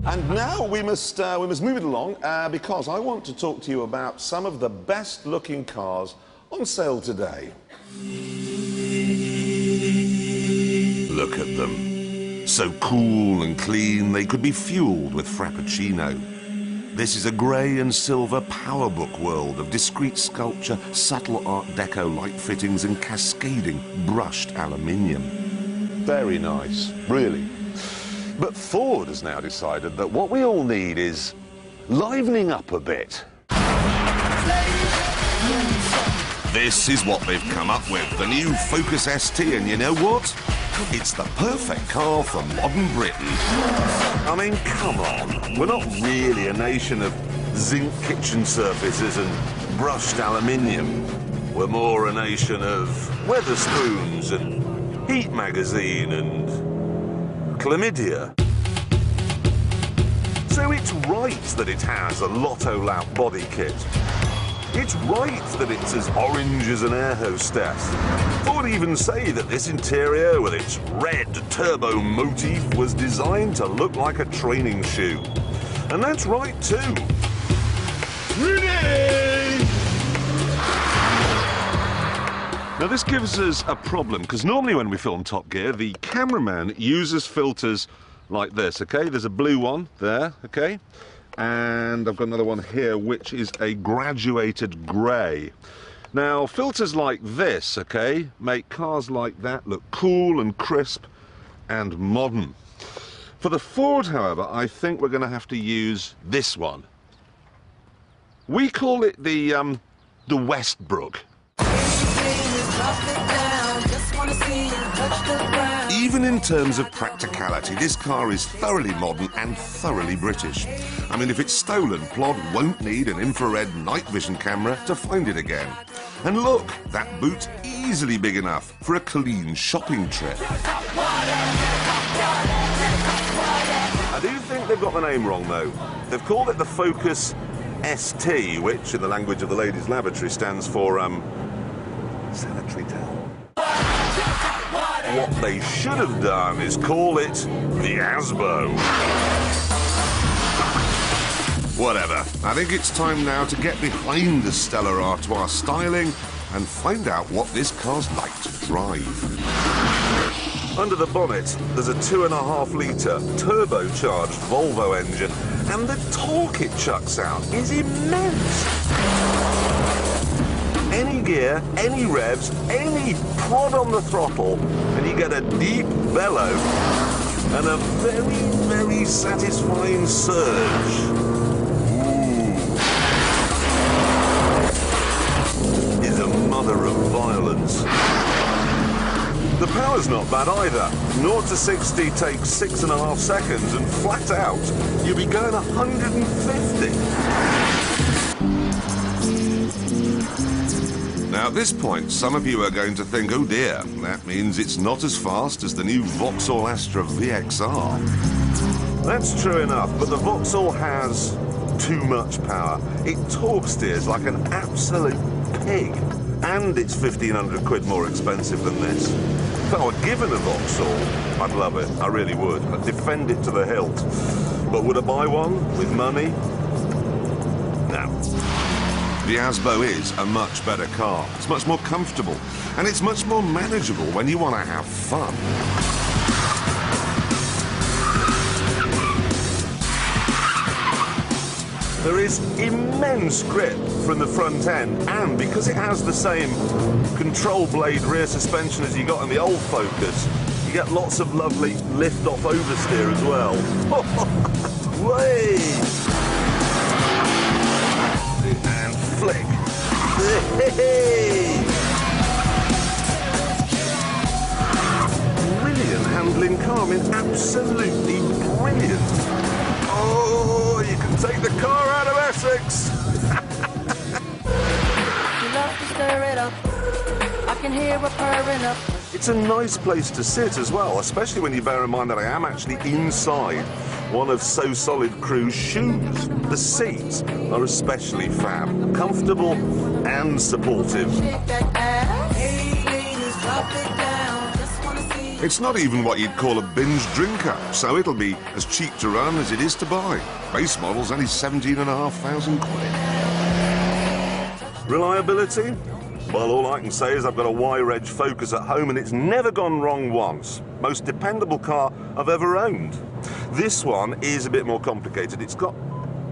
And now we must move it along because I want to talk to you about some of the best-looking cars on sale today. Look at them. So cool and clean, they could be fueled with Frappuccino. This is a grey and silver PowerBook world of discreet sculpture, subtle Art Deco light fittings and cascading brushed aluminium. Very nice, really. But Ford has now decided that what we all need is livening up a bit. This is what they've come up with, the new Focus ST, and you know what? It's the perfect car for modern Britain. I mean, come on, we're not really a nation of zinc kitchen surfaces and brushed aluminium. We're more a nation of Weatherspoons and Heat magazine and chlamydia. So it's right that it has a Lotto Lap body kit. It's right that it's as orange as an air hostess. Ford even say that this interior with its red turbo motif was designed to look like a training shoe. And that's right too. Ready! Now this gives us a problem, because normally when we film Top Gear, the cameraman uses filters like this, okay? There's a blue one there, okay? And I've got another one here, which is a graduated grey. Now, filters like this, okay, make cars like that look cool and crisp and modern. For the Ford, however, I think we're going to have to use this one. We call it the Westbrook. Even in terms of practicality, this car is thoroughly modern and thoroughly British. I mean, if it's stolen, Plod won't need an infrared night vision camera to find it again. And look, that boot's easily big enough for a clean shopping trip. I do think they've got the name wrong, though. They've called it the Focus ST, which, in the language of the ladies' lavatory, stands for, sanitary towel. What they should have done is call it the Asbo. Whatever. I think it's time now to get behind the Stella Artois styling and find out what this car's like to drive. Under the bonnet, there's a 2.5-litre turbocharged Volvo engine, and the torque it chucks out is immense. Any gear, any revs, any prod on the throttle, and you get a deep bellow and a very, very satisfying surge. Ooh. Is a mother of violence. The power's not bad either. 0 to 60 takes 6.5 seconds, and flat out, you'll be going 150. Now, at this point, some of you are going to think, oh dear, that means it's not as fast as the new Vauxhall Astra VXR. That's true enough, but the Vauxhall has too much power. It torque steers like an absolute pig, and it's 1,500 quid more expensive than this. If I were given a Vauxhall, I'd love it, I really would. I'd defend it to the hilt. But would I buy one with money? No. The Asbo is a much better car. It's much more comfortable, and it's much more manageable when you want to have fun. There is immense grip from the front end, and because it has the same control blade rear suspension as you got in the old Focus, you get lots of lovely lift-off oversteer as well. Way! And flick. Brilliant handling car, I mean, absolutely brilliant. Oh, you can take the car out of Essex. You love to stir it up. I can hear her purring up. It's a nice place to sit as well, especially when you bear in mind that I am actually inside one of So Solid Crew's shoes. The seats are especially fab, comfortable and supportive. It's not even what you'd call a binge drinker, so it'll be as cheap to run as it is to buy. Base model's only 17,500 quid. Reliability? Well, all I can say is I've got a Y-Reg Focus at home and it's never gone wrong once. Most dependable car I've ever owned. This one is a bit more complicated. It's got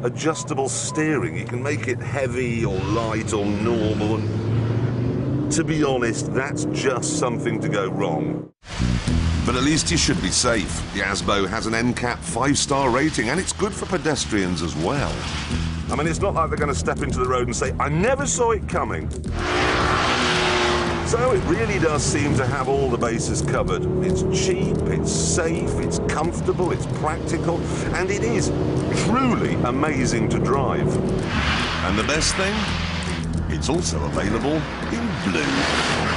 adjustable steering. You can make it heavy or light or normal, and to be honest, that's just something to go wrong. But at least you should be safe. The Asbo has an NCAP 5-star rating and it's good for pedestrians as well. I mean, it's not like they're going to step into the road and say, "I never saw it coming." So it really does seem to have all the bases covered. It's cheap, it's safe, it's comfortable, it's practical, and it is truly amazing to drive. And the best thing? It's also available in blue.